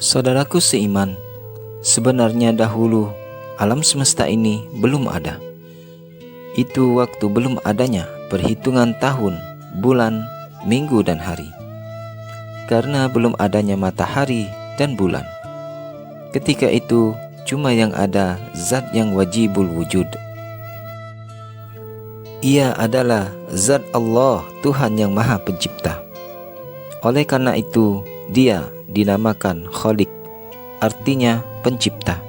Saudaraku seiman, sebenarnya dahulu alam semesta ini belum ada. Itu waktu belum adanya perhitungan tahun, bulan, minggu, dan hari. Karena belum adanya matahari dan bulan. Ketika itu cuma yang ada zat yang wajibul wujud. Ia adalah zat Allah, Tuhan yang Maha Pencipta. Oleh karena itu, Dia dinamakan Khalik, artinya pencipta.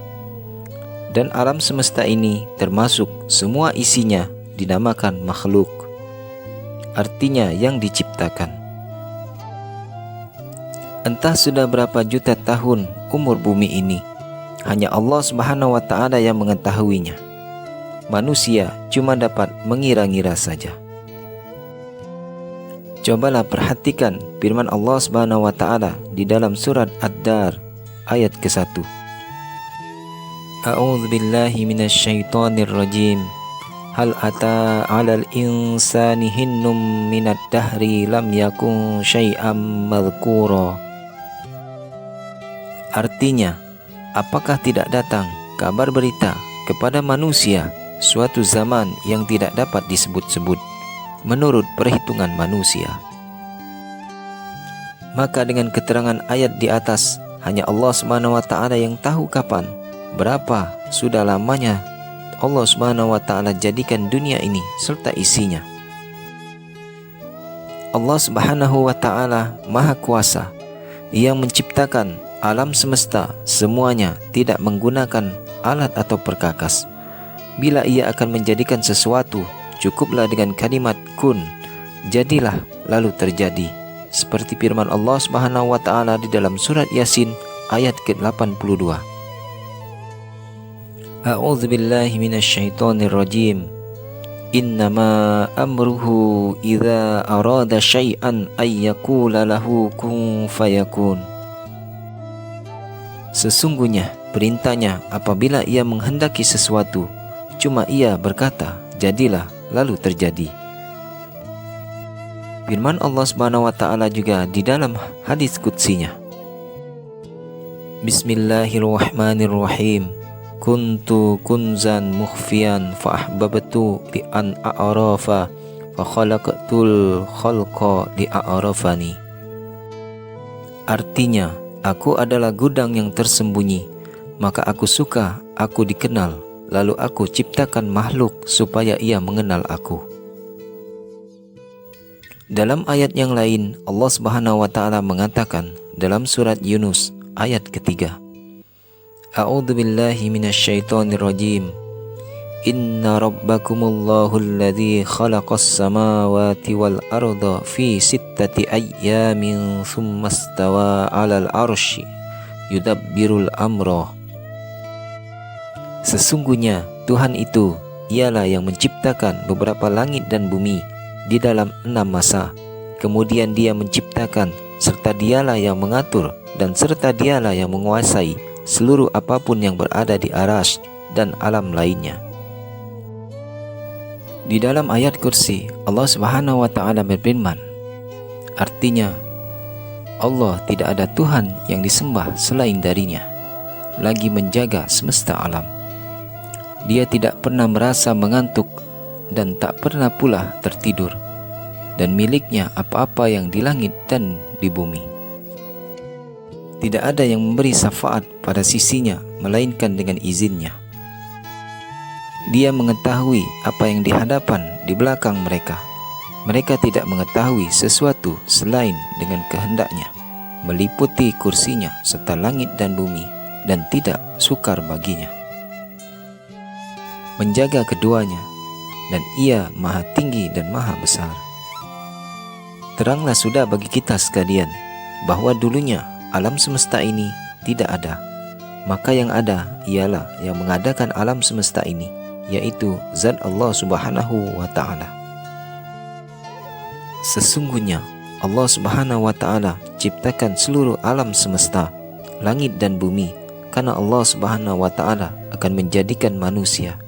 Dan alam semesta ini termasuk semua isinya dinamakan makhluk, artinya yang diciptakan. Entah sudah berapa juta tahun umur bumi ini, hanya Allah Subhanahu wa Ta'ala yang mengetahuinya. Manusia cuma dapat mengira-ngira saja. Cobalah perhatikan firman Allah Subhanahu wa Ta'ala di dalam surat Ad-Dar ayat ke-1. A'udzu billahi minasyaitonir rajim. Hal ata 'alal insani hinnum minad dahri lam yakun syai'am madhkura. Artinya, apakah tidak datang kabar berita kepada manusia suatu zaman yang tidak dapat disebut-sebut menurut perhitungan manusia? Maka dengan keterangan ayat di atas, hanya Allah Subhanahu wa Ta'ala yang tahu kapan, berapa sudah lamanya Allah Subhanahu wa Ta'ala jadikan dunia ini serta isinya. Allah Subhanahu wa Ta'ala Maha Kuasa yang menciptakan alam semesta semuanya tidak menggunakan alat atau perkakas. Bila Ia akan menjadikan sesuatu, cukuplah dengan kalimat kun, jadilah lalu terjadi. Seperti firman Allah Subhanahu wa Ta'ala di dalam surat Yasin ayat ke-82. A'udzu billahi minasyaitonir rajim. Innama amruhu idza arada syai'an ay yaqula lahu kun fayakun. Sesungguhnya perintahnya apabila Ia menghendaki sesuatu, cuma Ia berkata, jadilah lalu terjadi. Firman Allah Subhanahu wa Ta'ala juga di dalam hadis qudsinya. Bismillahirrahmanirrahim. Kuntu kunzan mukhfiyan fa ahbabtu li an a'rafa fa khalaqtul khalqa li a'rafani. Artinya, aku adalah gudang yang tersembunyi, maka aku suka aku dikenal, lalu aku ciptakan makhluk supaya ia mengenal aku. Dalam ayat yang lain, Allah Subhanahu wa Ta'ala mengatakan dalam surat Yunus ayat ketiga. A'udzu billahi minasyaitonir rajim. Inna rabbakumullahu alladzi khalaqas samawati wal arda fi sittati ayyamin tsumma istawa 'alal 'arsy yudabbirul amra. Sesungguhnya Tuhan itu ialah yang menciptakan beberapa langit dan bumi di dalam 6 masa. Kemudian Dia menciptakan, serta Dialah yang mengatur, dan serta Dialah yang menguasai seluruh apapun yang berada di arsy dan alam lainnya. Di dalam ayat kursi, Allah Subhanahu wa Ta'ala berfirman, artinya, Allah tidak ada Tuhan yang disembah selain darinya, lagi menjaga semesta alam. Dia tidak pernah merasa mengantuk dan tak pernah pula tertidur, dan miliknya apa-apa yang di langit dan di bumi. Tidak ada yang memberi syafaat pada sisinya melainkan dengan izinnya. Dia mengetahui apa yang di hadapan di belakang mereka. Mereka tidak mengetahui sesuatu selain dengan kehendaknya, meliputi kursinya serta langit dan bumi, dan tidak sukar baginya menjaga keduanya, dan Ia Maha Tinggi dan Maha Besar. Teranglah sudah bagi kita sekalian bahwa dulunya alam semesta ini tidak ada, maka yang ada ialah yang mengadakan alam semesta ini, yaitu zat Allah Subhanahu wa Ta'ala. Sesungguhnya Allah Subhanahu wa Ta'ala ciptakan seluruh alam semesta, langit dan bumi, karena Allah Subhanahu wa Ta'ala akan menjadikan manusia.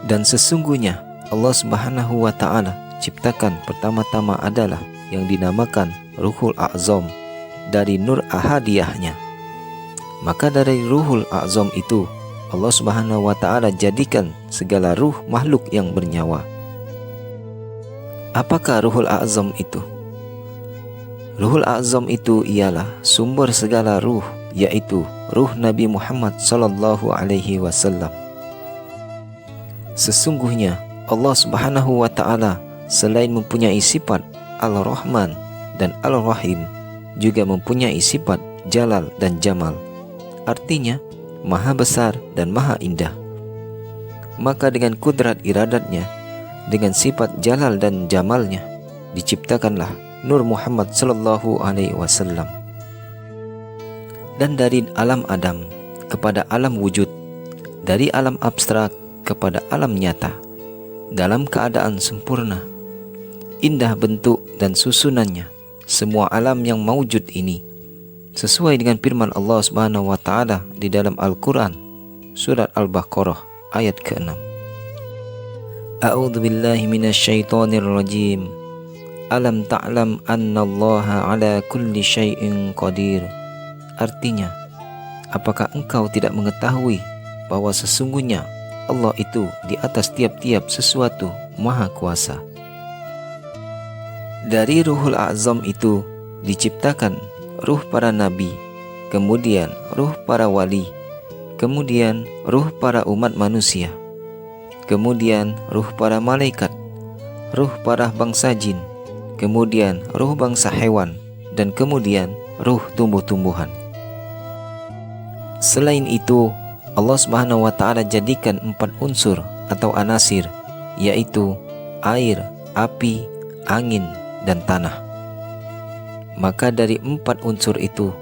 Dan sesungguhnya Allah Subhanahu wa Ta'ala ciptakan pertama-tama adalah yang dinamakan Ruhul A'zam, dari nur ahadiyahnya. Maka dari ruhul a'zam itu Allah Subhanahu wa ta'ala jadikan segala ruh makhluk yang bernyawa. Apakah ruhul a'zam itu? Ruhul a'zam itu ialah sumber segala ruh, yaitu ruh Nabi Muhammad sallallahu alaihi wasallam. Sesungguhnya Allah Subhanahu wa ta'ala selain mempunyai sifat Al-Rahman dan Al-Rahim, juga mempunyai sifat Jalal dan Jamal. Artinya Maha besar dan Maha indah. Maka dengan kudrat iradatnya, dengan sifat Jalal dan Jamalnya, diciptakanlah Nur Muhammad sallallahu alaihi wasallam. Dan dari alam Adam kepada alam wujud, dari alam abstrak kepada alam nyata, dalam keadaan sempurna, indah bentuk dan susunannya, semua alam yang maujud ini sesuai dengan firman Allah Subhanahu wa ta'ala di dalam Al-Quran surat Al-Baqarah ayat ke-6. A'udzu billahi minasyaitonir rajim. Alam ta'lam annallaha ala kulli syai'in qadir. Artinya, apakah engkau tidak mengetahui bahwa sesungguhnya Allah itu di atas tiap-tiap sesuatu maha kuasa. Dari ruhul a'zam itu diciptakan ruh para nabi, kemudian ruh para wali, kemudian ruh para umat manusia, kemudian ruh para malaikat, ruh para bangsa jin, kemudian ruh bangsa hewan, dan kemudian ruh tumbuh-tumbuhan. Selain itu, Allah Subhanahu wa ta'ala jadikan 4 unsur atau anasir, yaitu air, api, angin, dan tanah. Maka dari 4 unsur itu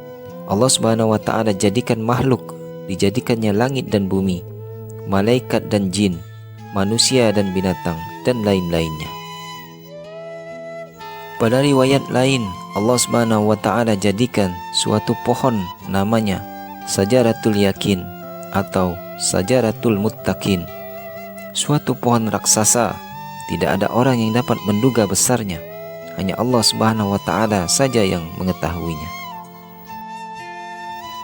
Allah Subhanahu wa ta'ala jadikan makhluk, dijadikannya langit dan bumi, malaikat dan jin, manusia dan binatang, dan lain-lainnya. Pada riwayat lain, Allah Subhanahu wa ta'ala jadikan suatu pohon namanya Sajaratul Yakin atau Sajaratul Muttaqin, suatu pohon raksasa. Tidak ada orang yang dapat menduga besarnya, hanya Allah Subhanahu wa ta'ala saja yang mengetahuinya.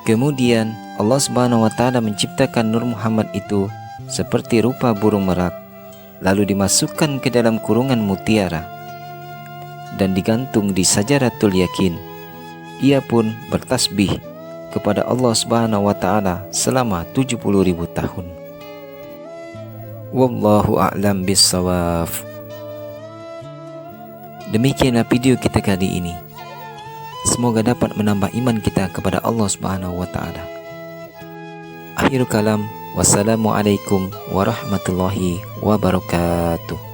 Kemudian Allah Subhanahu wa ta'ala menciptakan Nur Muhammad itu seperti rupa burung merak, lalu dimasukkan ke dalam kurungan mutiara dan digantung di Sajaratul Yakin. Ia pun bertasbih kepada Allah Subhanahu wa ta'ala selama 70.000 tahun. Wallahu a'lam bissawab. Demikianlah video kita kali ini. Semoga dapat menambah iman kita kepada Allah Subhanahu wa ta'ala. Akhirul kalam, wassalamualaikum warahmatullahi wabarakatuh.